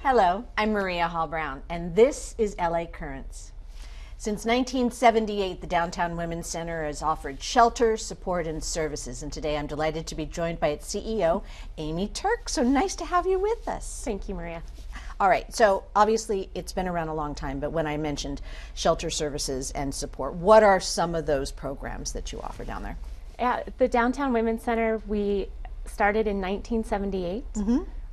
Hello, I'm Maria Hall Brown, and this is LA Currents. Since 1978, the Downtown Women's Center has offered shelter, support, and services, and today I'm delighted to be joined by its CEO, Amy Turk. So nice to have you with us. Thank you, Maria. All right, so obviously it's been around a long time, but when I mentioned shelter services and support, what are some of those programs that you offer down there? At the Downtown Women's Center, we started in 1978.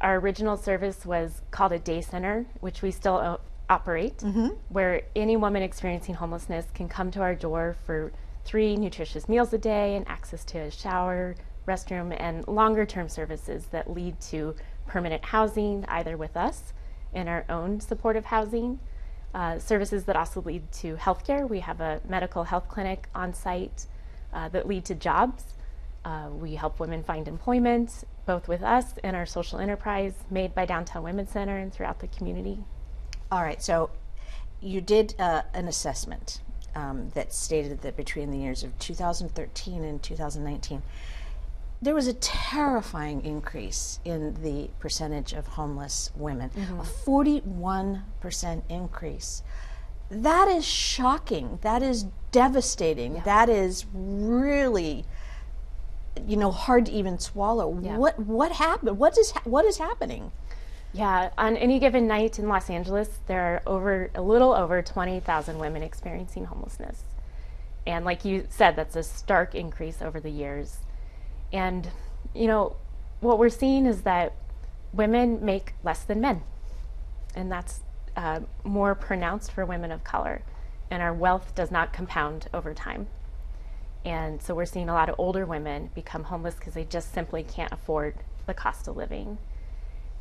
Our original service was called a day center, which we still operate, where any woman experiencing homelessness can come to our door for 3 nutritious meals a day and access to a shower, restroom, and longer term services that lead to permanent housing, either with us in our own supportive housing, services that also lead to healthcare. We have a medical health clinic on site that lead to jobs. We help women find employment, both with us and our social enterprise made by Downtown Women's Center and throughout the community. All right, so you did an assessment that stated that between the years of 2013 and 2019, there was a terrifying increase in the percentage of homeless women, a 41% increase. That is shocking. That is devastating. That is really, hard to even swallow. What happened? What is happening? Yeah, on any given night in Los Angeles, there are a little over 20,000 women experiencing homelessness. And like you said, that's a stark increase over the years. And, what we're seeing is that women make less than men. And that's more pronounced for women of color. And our wealth does not compound over time. And so we're seeing a lot of older women become homeless because they just simply can't afford the cost of living.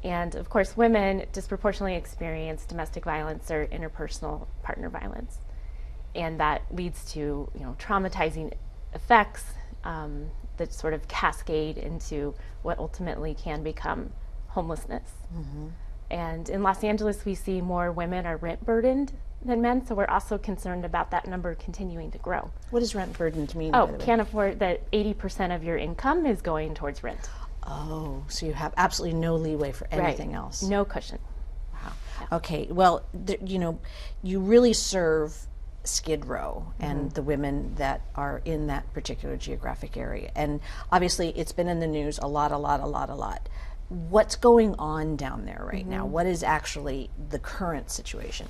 And of course, women disproportionately experience domestic violence or interpersonal partner violence. And that leads to, traumatizing effects that sort of cascade into what ultimately can become homelessness. And in Los Angeles, we see more women are rent burdened than men, so we're also concerned about that number continuing to grow. What does rent burdened mean? Oh, can't afford that 80% of your income is going towards rent. Oh, so you have absolutely no leeway for anything else. No cushion. Wow. Yeah. Okay, well, you really serve Skid Row and the women that are in that particular geographic area. And obviously it's been in the news a lot. What's going on down there right now? What is actually the current situation?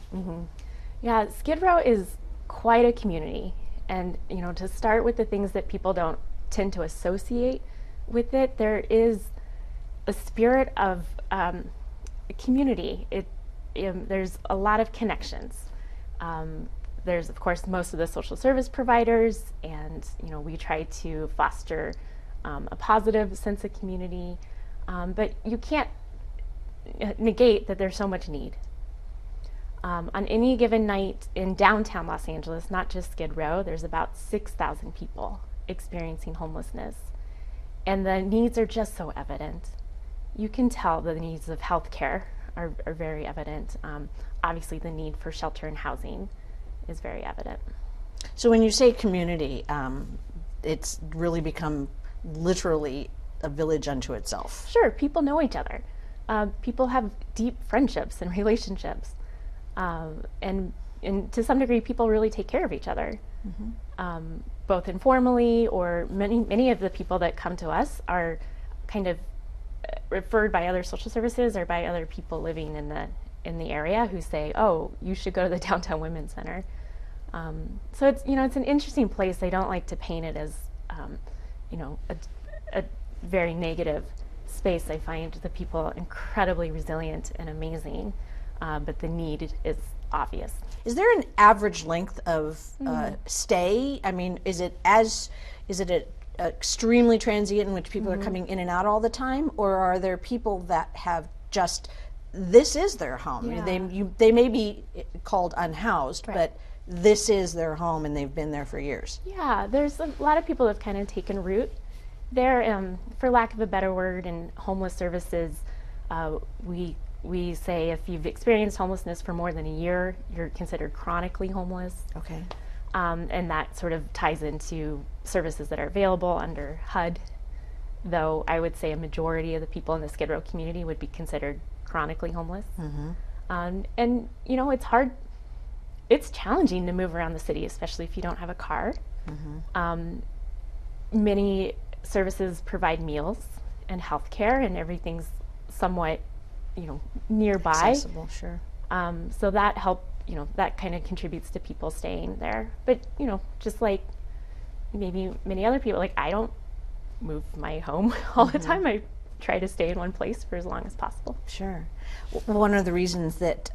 Yeah, Skid Row is quite a community. And, to start with the things that people don't tend to associate with it, there is a spirit of community. There's a lot of connections. There's, of course, most of the social service providers, and we try to foster a positive sense of community. But you can't negate that there's so much need. On any given night in downtown Los Angeles, not just Skid Row, there's about 6,000 people experiencing homelessness. And the needs are just so evident. You can tell the needs of healthcare are very evident. Obviously, the need for shelter and housing is very evident. So when you say community, it's really become literally a village unto itself. Sure, people know each other. People have deep friendships and relationships. And to some degree, people really take care of each other. Both informally, or many of the people that come to us are kind of referred by other social services or by other people living in the area who say, "Oh, you should go to the Downtown Women's Center." So it's it's an interesting place. I don't like to paint it as a very negative space. I find the people incredibly resilient and amazing, but the need is obvious. Is there an average length of stay? I mean, is it extremely transient in which people are coming in and out all the time, or are there people that have just this is their home? Yeah. They may be called unhoused, but this is their home and they've been there for years. Yeah, there's a lot of people that have kind of taken root there, for lack of a better word. In homeless services, we say if you've experienced homelessness for more than a year, you're considered chronically homeless. Okay. And that sort of ties into services that are available under HUD, though I would say a majority of the people in the Skid Row community would be considered chronically homeless. And, you know, it's hard. It's challenging to move around the city, especially if you don't have a car. Many services provide meals and health care, and everything's somewhat, you know, nearby. Accessible, sure. So that you know, that kind of contributes to people staying there. But, you know, just like maybe many other people, like I don't move my home all the time. I try to stay in one place for as long as possible. Sure. One of the reasons that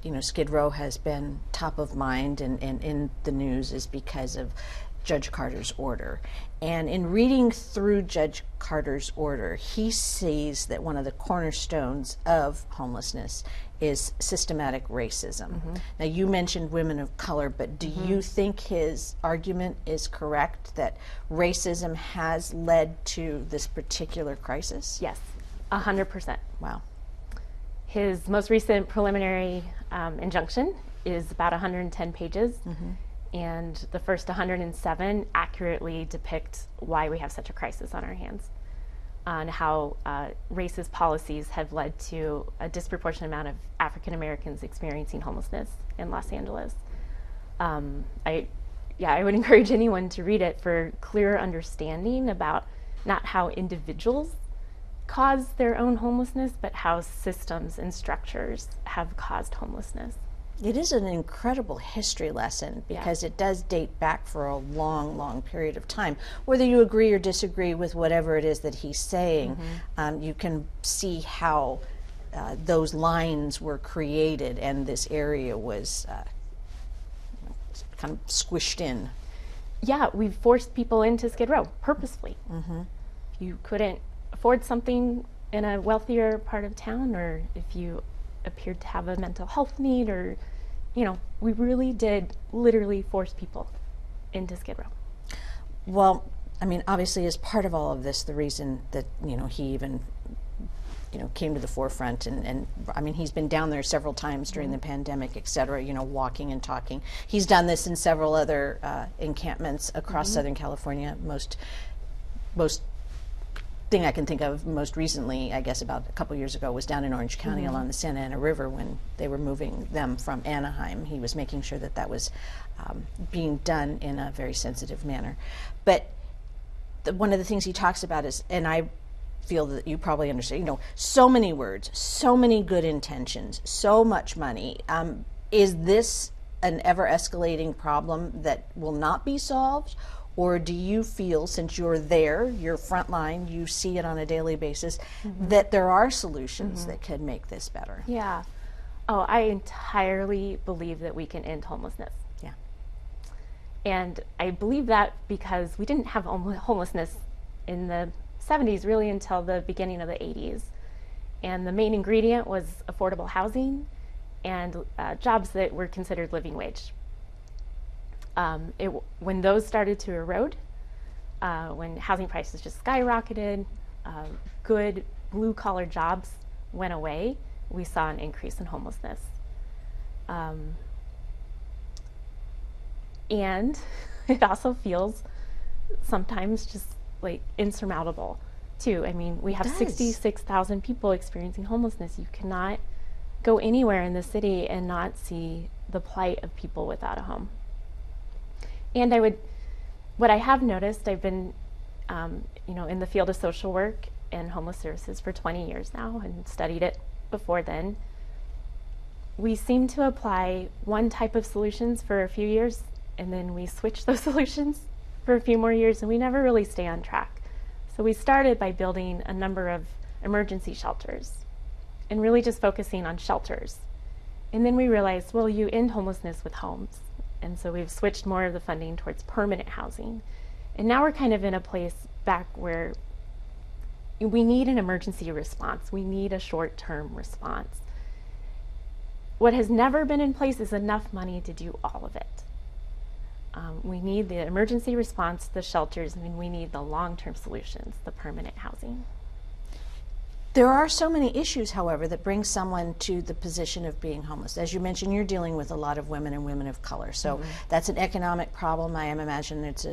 you know, Skid Row has been top of mind and in the news is because of Judge Carter's order. And in reading through Judge Carter's order, he sees that one of the cornerstones of homelessness is systematic racism. Now, you mentioned women of color, but do you think his argument is correct that racism has led to this particular crisis? Yes, 100%. Wow. His most recent preliminary injunction is about 110 pages, and the first 107 accurately depict why we have such a crisis on our hands, on how racist policies have led to a disproportionate amount of African Americans experiencing homelessness in Los Angeles. I would encourage anyone to read it for clearer understanding about not how individuals cause their own homelessness, but how systems and structures have caused homelessness. It is an incredible history lesson because it does date back for a long, long period of time. Whether you agree or disagree with whatever it is that he's saying, you can see how those lines were created and this area was kind of squished in. Yeah, we forced people into Skid Row purposefully. If you couldn't afford something in a wealthier part of town, or if you appeared to have a mental health need, or, you know, we really did literally force people into Skid Row. Well, I mean, obviously, as part of all of this, the reason that, you know, he even, you know, came to the forefront, and I mean, he's been down there several times during the pandemic, et cetera, you know, walking and talking. He's done this in several other encampments across Southern California. Most thing I can think of most recently, I guess about a couple years ago, was down in Orange County along the Santa Ana River when they were moving them from Anaheim. He was making sure that that was being done in a very sensitive manner. But one of the things he talks about is, and I feel that you probably understand, you know, so many words, so many good intentions, so much money. Is this an ever-escalating problem that will not be solved? Or do you feel, since you're there, you're frontline, you see it on a daily basis, that there are solutions that could make this better? Yeah. Oh, I entirely believe that we can end homelessness. Yeah. And I believe that because we didn't have homelessness in the 70s really until the beginning of the 80s. And the main ingredient was affordable housing and jobs that were considered living wage. When those started to erode, when housing prices just skyrocketed, good blue-collar jobs went away, we saw an increase in homelessness. And it also feels sometimes just like insurmountable, too. I mean, we have 66,000 people experiencing homelessness. You cannot go anywhere in the city and not see the plight of people without a home. And what I have noticed, I've been, you know, in the field of social work and homeless services for 20 years now and studied it before then. We seem to apply one type of solutions for a few years, and then we switch those solutions for a few more years, and we never really stay on track. So we started by building a number of emergency shelters and really just focusing on shelters. And then we realized, well, you end homelessness with homes. And so we've switched more of the funding towards permanent housing. And now we're kind of in a place back where we need an emergency response. We need a short-term response. What has never been in place is enough money to do all of it. We need the emergency response, the shelters, and then we need the long-term solutions, the permanent housing. There are so many issues, however, that bring someone to the position of being homeless. As you mentioned, you're dealing with a lot of women and women of color. So that's an economic problem. I imagine it's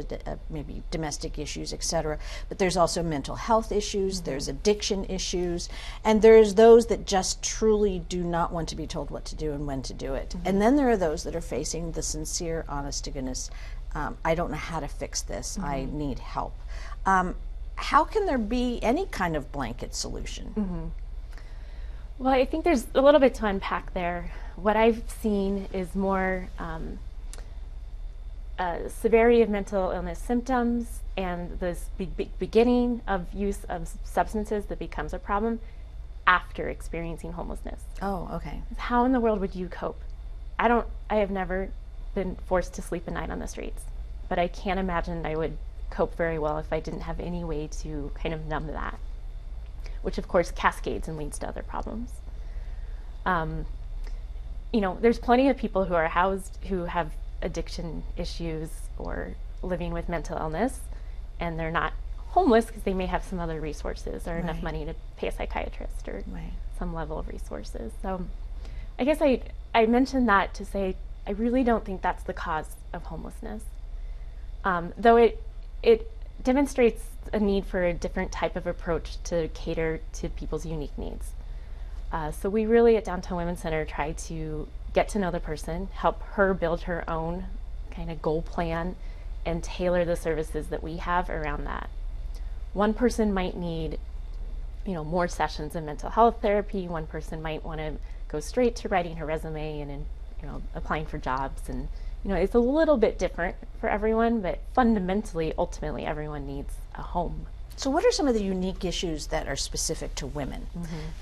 maybe domestic issues, etc. But there's also mental health issues, there's addiction issues, and there's those that just truly do not want to be told what to do and when to do it. And then there are those that are facing the sincere, honest to goodness, I don't know how to fix this, I need help. How can there be any kind of blanket solution? Well, I think there's a little bit to unpack there. What I've seen is more severity of mental illness symptoms and this beginning of use of substances that becomes a problem after experiencing homelessness. Oh, okay. How in the world would you cope? I have never been forced to sleep a night on the streets, but I can't imagine I would cope very well if I didn't have any way to kind of numb that, which of course cascades and leads to other problems. You know, there's plenty of people who are housed who have addiction issues or living with mental illness, and they're not homeless because they may have some other resources or enough money to pay a psychiatrist or some level of resources. So I guess I mentioned that to say I really don't think that's the cause of homelessness, though it demonstrates a need for a different type of approach to cater to people's unique needs. So we really at Downtown Women's Center try to get to know the person, help her build her own kind of goal plan, and tailor the services that we have around that. One person might need, you know, more sessions of mental health therapy. One person might want to go straight to writing her resume and you know, applying for jobs, and you know, it's a little bit different for everyone, but fundamentally, ultimately, everyone needs a home. So what are some of the unique issues that are specific to women?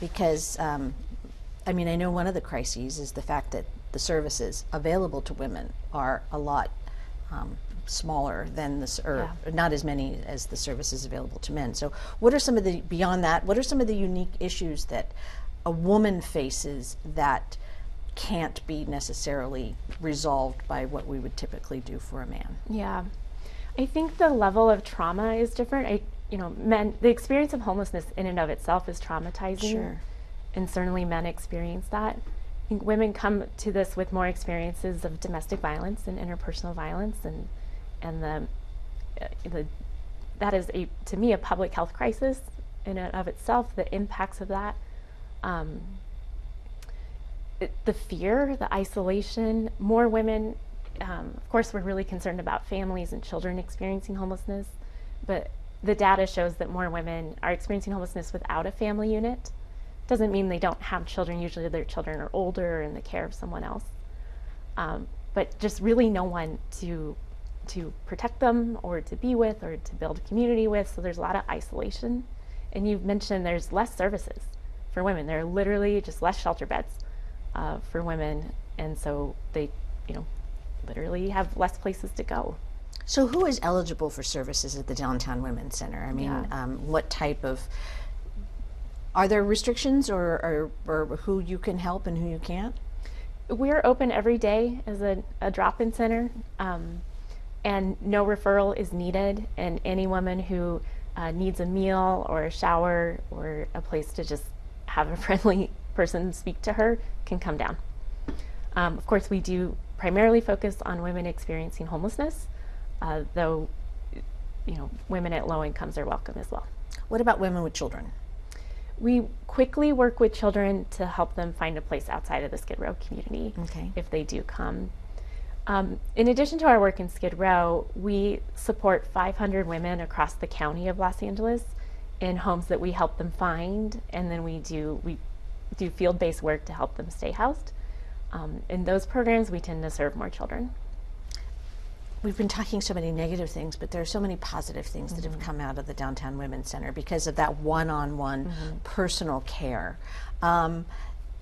Because, I mean, I know one of the crises is the fact that the services available to women are a lot smaller than or not as many as the services available to men. So what are some of the, beyond that, what are some of the unique issues that a woman faces that can't be necessarily resolved by what we would typically do for a man? Yeah, I think the level of trauma is different. You know, the experience of homelessness in and of itself is traumatizing, and certainly men experience that. I think women come to this with more experiences of domestic violence and interpersonal violence, and that is to me a public health crisis in and of itself. The impacts of that. The fear, the isolation, more women, of course we're really concerned about families and children experiencing homelessness, but the data shows that more women are experiencing homelessness without a family unit. Doesn't mean they don't have children, usually their children are older or in the care of someone else, but just really no one to protect them or to be with or to build community with, so there's a lot of isolation. And you've mentioned there's less services for women. There are literally just less shelter beds for women, and so they, you know, literally have less places to go. So who is eligible for services at the Downtown Women's Center? I mean, what type of, are there restrictions or who you can help and who you can't? We're open every day as a drop-in center, and no referral is needed, and any woman who needs a meal or a shower or a place to just have a friendly person speak to her can come down. Of course, we do primarily focus on women experiencing homelessness, though, you know, women at low incomes are welcome as well. What about women with children? We quickly work with children to help them find a place outside of the Skid Row community if they do come. In addition to our work in Skid Row, we support 500 women across the county of Los Angeles in homes that we help them find, and then we do field-based work to help them stay housed. In those programs, we tend to serve more children. We've been talking so many negative things, but there are so many positive things that have come out of the Downtown Women's Center because of that one-on-one personal care.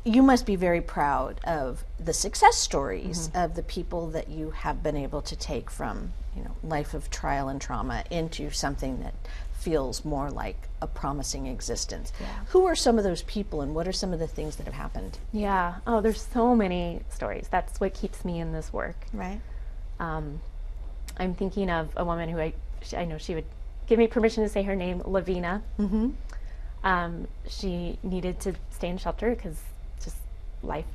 You must be very proud of the success stories of the people that you have been able to take from, you know, life of trial and trauma into something that feels more like a promising existence. Who are some of those people, and what are some of the things that have happened? Yeah, oh, there's so many stories. That's what keeps me in this work. Right. I'm thinking of a woman who I know she would give me permission to say her name, Lavina. She needed to stay in shelter because just life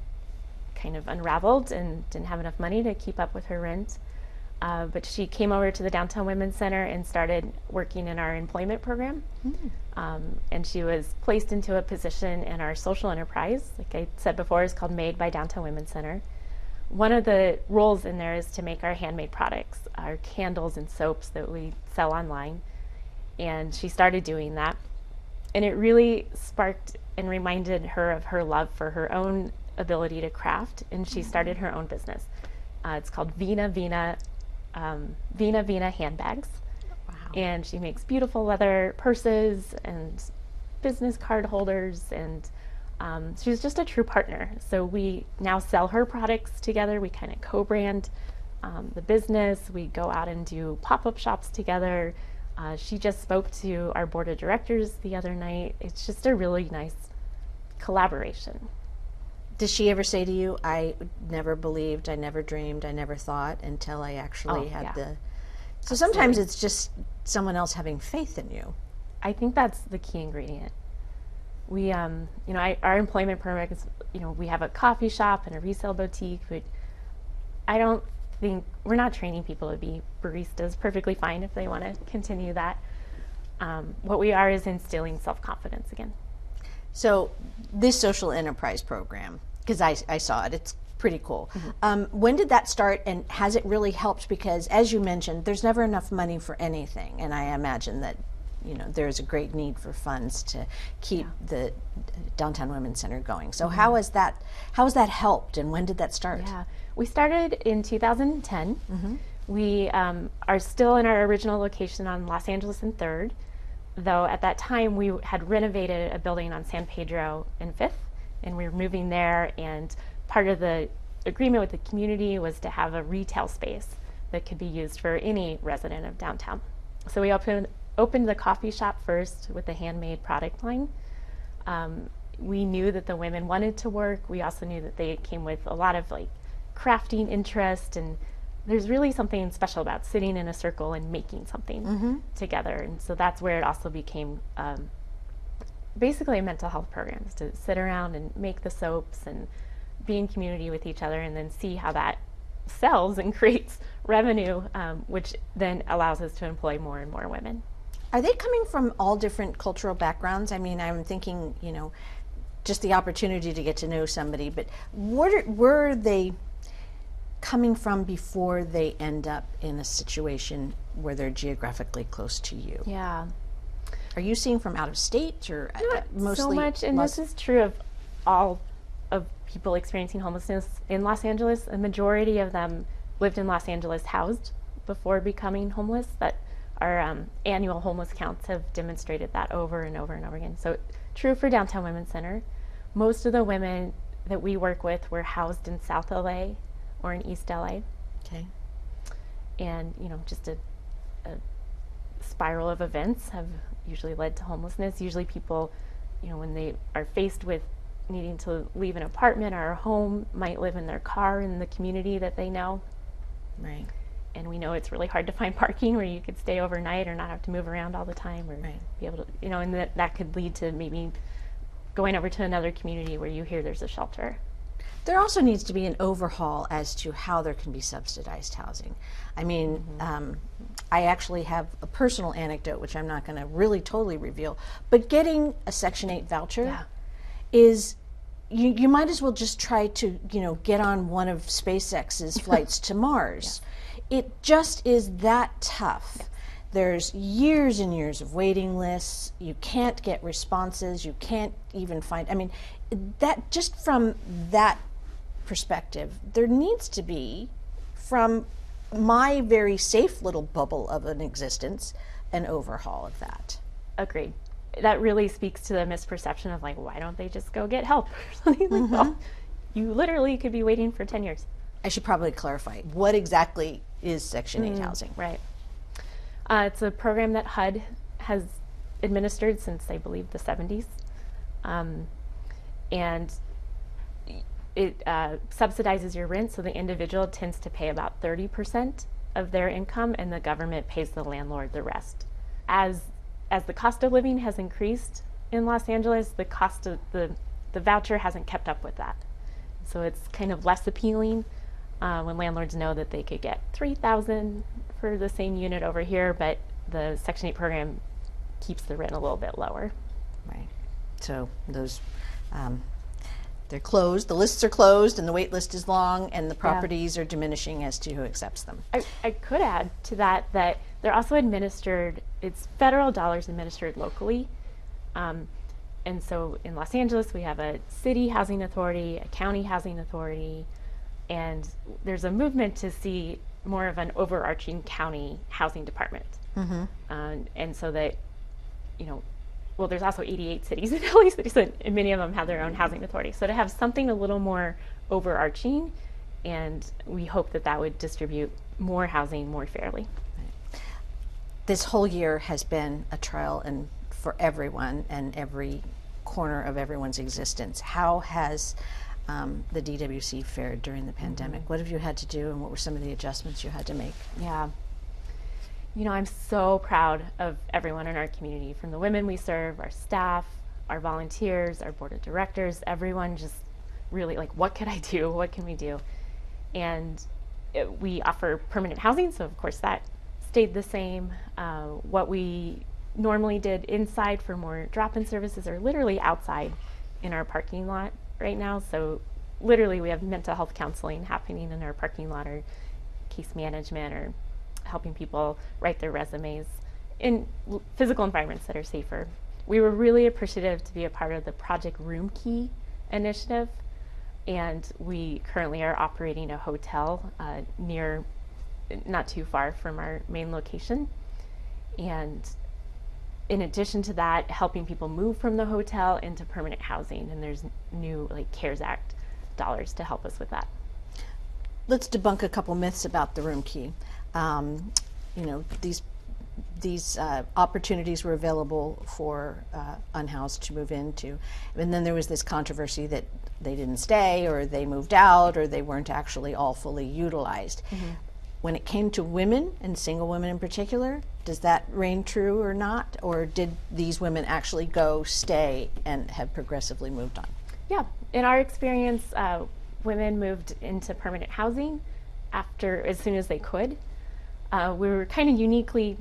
kind of unraveled and didn't have enough money to keep up with her rent. But she came over to the Downtown Women's Center and started working in our employment program. And she was placed into a position in our social enterprise, like I said before, is called Made by Downtown Women's Center. One of the roles in there is to make our handmade products, our candles and soaps that we sell online. And she started doing that. And it really sparked and reminded her of her love for her own ability to craft. And she started her own business. It's called Vina Vina handbags. Wow. And she makes beautiful leather purses and business card holders, and she's just a true partner. So we now sell her products together. We kind of co-brand the business. We go out and do pop-up shops together. She just spoke to our board of directors the other night. It's just a really nice collaboration. Does she ever say to you, I never believed, I never dreamed, I never thought until I actually had the... So sometimes it's just someone else having faith in you. I think that's the key ingredient. We, our employment program is, we have a coffee shop and a resale boutique, but I don't think, we're not training people to be baristas, perfectly fine if they want to continue that. What we are is instilling self-confidence again. So this social enterprise program, because I saw it, it's pretty cool. When did that start, and has it really helped? Because as you mentioned, there's never enough money for anything, and I imagine that there's a great need for funds to keep the Downtown Women's Center going. So how has that helped, and when did that start? Yeah, we started in 2010. We are still in our original location on Los Angeles and 3rd, though at that time we had renovated a building on San Pedro and 5th, and we were moving there, and part of the agreement with the community was to have a retail space that could be used for any resident of downtown. So we opened the coffee shop first with the handmade product line. We knew that the women wanted to work. We also knew that they came with a lot of crafting interest, and there's really something special about sitting in a circle and making something together. And so that's where it also became basically a mental health program, is to sit around and make the soaps and be in community with each other, and then see how that sells and creates revenue, which then allows us to employ more and more women. Are they coming from all different cultural backgrounds? I mean, I'm thinking, just the opportunity to get to know somebody, but where were they coming from before they end up in a situation where they're geographically close to you? Yeah. Are you seeing from out of state, or Not mostly? So much, and this is true of all of people experiencing homelessness in Los Angeles. A majority of them lived in Los Angeles housed before becoming homeless. That our annual homeless counts have demonstrated that over and over and over again. So true for Downtown Women's Center. Most of the women that we work with were housed in South LA or in East LA. Okay. And just a spiral of events have usually led to homelessness. Usually people, when they are faced with needing to leave an apartment or a home, might live in their car in the community that they know. Right. And we know it's really hard to find parking where you could stay overnight or not have to move around all the time, or be able to, and that could lead to maybe going over to another community where you hear there's a shelter. There also needs to be an overhaul as to how there can be subsidized housing. I mean, I actually have a personal anecdote, which I'm not going to really totally reveal, but getting a Section 8 voucher is, you might as well just try to, get on one of SpaceX's flights to Mars. It just is that tough. There's years and years of waiting lists. You can't get responses. You can't even find, that just from that perspective, there needs to be, from my very safe little bubble of an existence, an overhaul of that. Agreed. That really speaks to the misperception of why don't they just go get help or something like that. You literally could be waiting for 10 years. I should probably clarify, what exactly is Section 8 housing? Right. It's a program that HUD has administered since, I believe, the 70s. And it subsidizes your rent, so the individual tends to pay about 30% of their income, and the government pays the landlord the rest. As the cost of living has increased, in Los Angeles, the cost of the voucher hasn't kept up with that. So it's kind of less appealing when landlords know that they could get $3,000 for the same unit over here, but the Section 8 program keeps the rent a little bit lower. Right. So those, they're closed, the lists are closed, and the wait list is long, and the properties are diminishing as to who accepts them. I could add to that they're also administered, it's federal dollars administered locally. And so in Los Angeles, we have a city housing authority, a county housing authority, and there's a movement to see more of an overarching county housing department. And so that, well, there's also 88 cities in LA City, so and many of them have their own housing authority. So to have something a little more overarching, and we hope that that would distribute more housing more fairly. This whole year has been a trial and for everyone and every corner of everyone's existence. How has the DWC fared during the pandemic? What have you had to do, and what were some of the adjustments you had to make? Yeah. I'm so proud of everyone in our community, from the women we serve, our staff, our volunteers, our board of directors, everyone just really like, what could I do? What can we do? And we offer permanent housing, so of course that stayed the same. What we normally did inside for more drop-in services are literally outside in our parking lot right now. So literally we have mental health counseling happening in our parking lot, or case management, or helping people write their resumes in physical environments that are safer. We were really appreciative to be a part of the Project Room Key initiative, and we currently are operating a hotel near, not too far from our main location. And in addition to that, helping people move from the hotel into permanent housing, and there's new CARES Act dollars to help us with that. Let's debunk a couple myths about the room key. These opportunities were available for unhoused to move into, and then there was this controversy that they didn't stay, or they moved out, or they weren't actually all fully utilized. When it came to women, and single women in particular, does that reign true or not? Or did these women actually go, stay, and have progressively moved on? Yeah, in our experience, women moved into permanent housing as soon as they could. We were kind of uniquely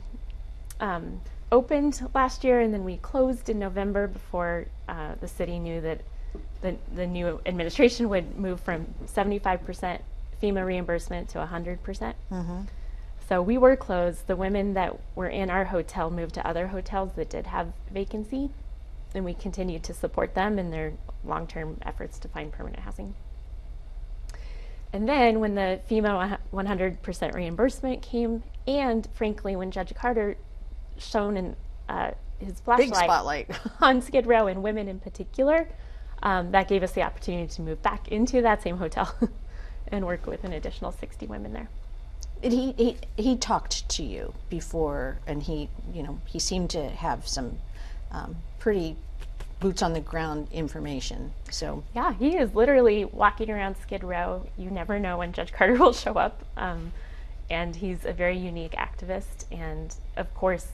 opened last year, and then we closed in November before the city knew that the new administration would move from 75% FEMA reimbursement to 100%. So we were closed. The women that were in our hotel moved to other hotels that did have vacancy, and we continued to support them in their long-term efforts to find permanent housing. And then when the FEMA 100% reimbursement came, and frankly, when Judge Carter shone in his flashlight Big spotlight on Skid Row and women in particular, that gave us the opportunity to move back into that same hotel and work with an additional 60 women there. He talked to you before, and he seemed to have some pretty boots on the ground information. So yeah, he is literally walking around Skid Row. You never know when Judge Carter will show up, and he's a very unique activist. And of course,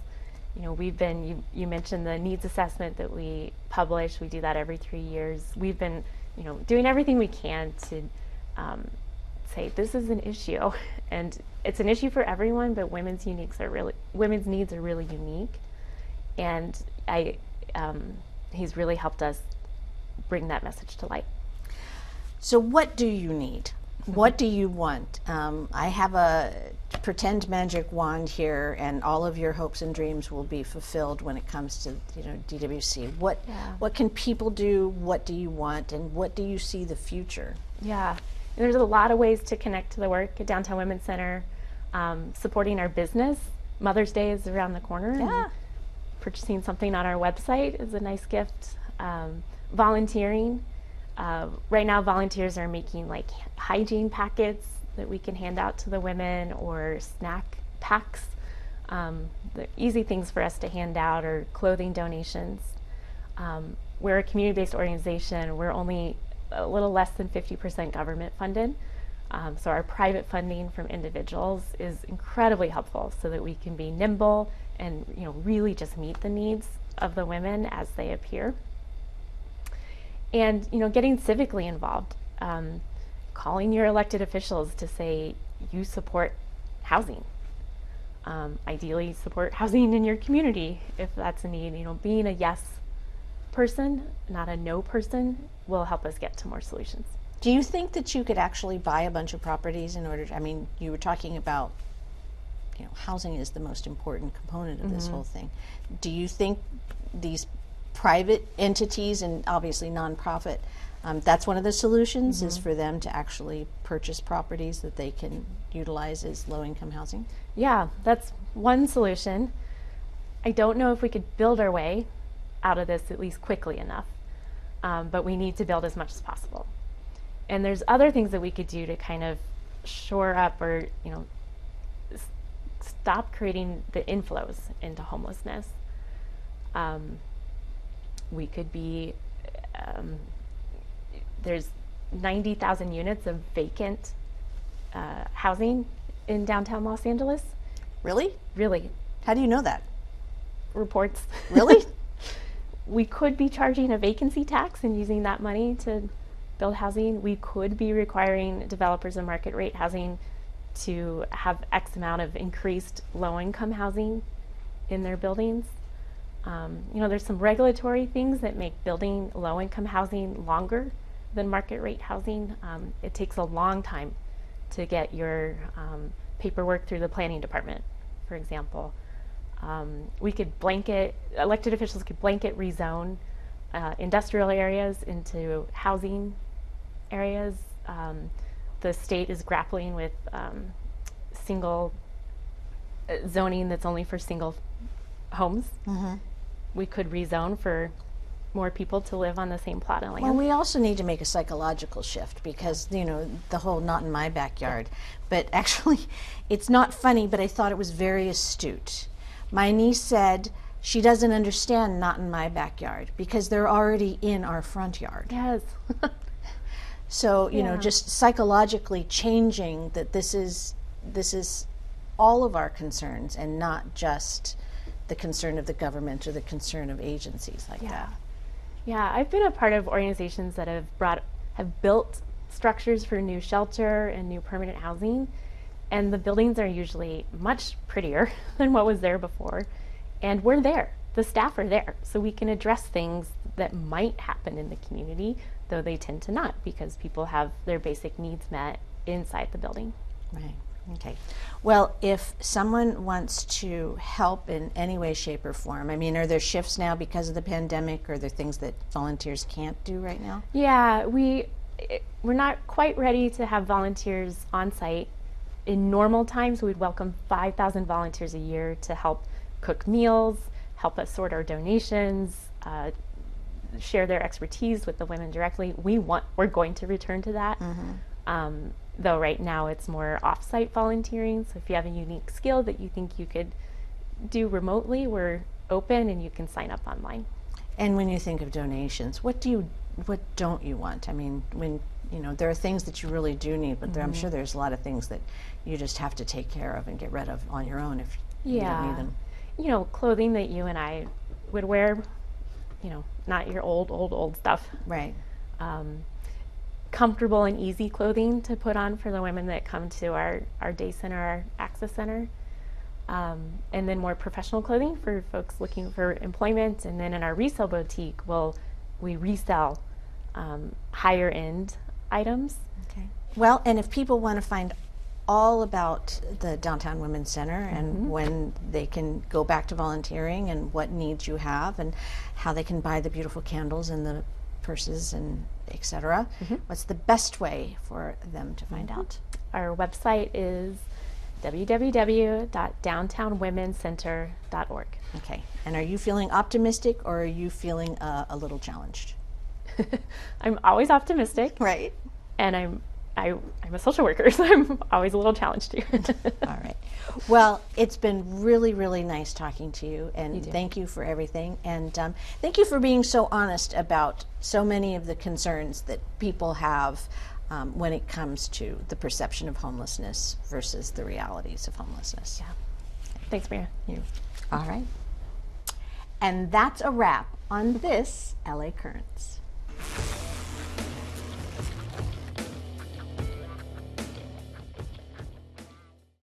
we've been, you mentioned the needs assessment that we publish. We do that every 3 years. We've been doing everything we can to say this is an issue, and it's an issue for everyone, but women's needs are really unique, and he's really helped us bring that message to light. So what do you need? What do you want? I have a pretend magic wand here, and all of your hopes and dreams will be fulfilled when it comes to DWC. What can people do? What do you want? And what do you see the future? Yeah, there's a lot of ways to connect to the work at Downtown Women's Center. Supporting our business. Mother's Day is around the corner. Yeah. And purchasing something on our website is a nice gift. Volunteering. Right now, volunteers are making hygiene packets that we can hand out to the women, or snack packs. The easy things for us to hand out, or clothing donations. We're a community-based organization. We're only a little less than 50% government funded. So our private funding from individuals is incredibly helpful, so that we can be nimble and really just meet the needs of the women as they appear. And, getting civically involved, calling your elected officials to say you support housing. Ideally support housing in your community if that's a need. Being a yes person, not a no person, will help us get to more solutions. Do you think that you could actually buy a bunch of properties in order to, you were talking about, housing is the most important component of this whole thing. Do you think these private entities and obviously nonprofit, that's one of the solutions, is for them to actually purchase properties that they can utilize as low-income housing? Yeah, that's one solution. I don't know if we could build our way out of this at least quickly enough, but we need to build as much as possible. And there's other things that we could do to kind of shore up or, stop creating the inflows into homelessness. We could be, there's 90,000 units of vacant housing in downtown Los Angeles. Really? Really. How do you know that? Reports. Really? We could be charging a vacancy tax and using that money to build housing. We could be requiring developers of market rate housing to have X amount of increased low-income housing in their buildings. There's some regulatory things that make building low-income housing longer than market rate housing. It takes a long time to get your paperwork through the planning department, for example. Elected officials could blanket rezone industrial areas into housing areas. The state is grappling with single zoning that's only for single homes. We could rezone for more people to live on the same plot of land. Well, we also need to make a psychological shift because, the whole not in my backyard. But actually, it's not funny, but I thought it was very astute. My niece said she doesn't understand not in my backyard because they're already in our front yard. Yes. So, just psychologically changing that this is all of our concerns and not just the concern of the government or the concern of agencies like that. Yeah, I've been a part of organizations that have built structures for new shelter and new permanent housing, and the buildings are usually much prettier than what was there before, and we're there. The staff are there, so we can address things that might happen in the community, though they tend to not because people have their basic needs met inside the building. Right. Okay. Well, if someone wants to help in any way, shape, or form, are there shifts now because of the pandemic, or are there things that volunteers can't do right now? Yeah, we're not quite ready to have volunteers on site. In normal times, we'd welcome 5,000 volunteers a year to help cook meals, help us sort our donations, share their expertise with the women directly. We're going to return to that. Though right now it's more off-site volunteering. So if you have a unique skill that you think you could do remotely, we're open and you can sign up online. And when you think of donations, what don't you want? When there are things that you really do need, but I'm sure there's a lot of things that you just have to take care of and get rid of on your own if you don't need them. Clothing that you and I would wear, not your old stuff. Right. Comfortable and easy clothing to put on for the women that come to our day center, our access center. And then more professional clothing for folks looking for employment. And then in our resale boutique, we resell higher end items. Okay. Well, and if people want to find all about the Downtown Women's Center and when they can go back to volunteering and what needs you have and how they can buy the beautiful candles and the purses and etc. What's the best way for them to find out? Our website is www.downtownwomencenter.org. Okay. And are you feeling optimistic or are you feeling a little challenged? I'm always optimistic. Right. And I'm a social worker, so I'm always a little challenged here. All right. Well, it's been really, really nice talking to you, and thank you for everything. And thank you for being so honest about so many of the concerns that people have when it comes to the perception of homelessness versus the realities of homelessness. Yeah. Thanks, Maria. All right. And that's a wrap on this LA Currents.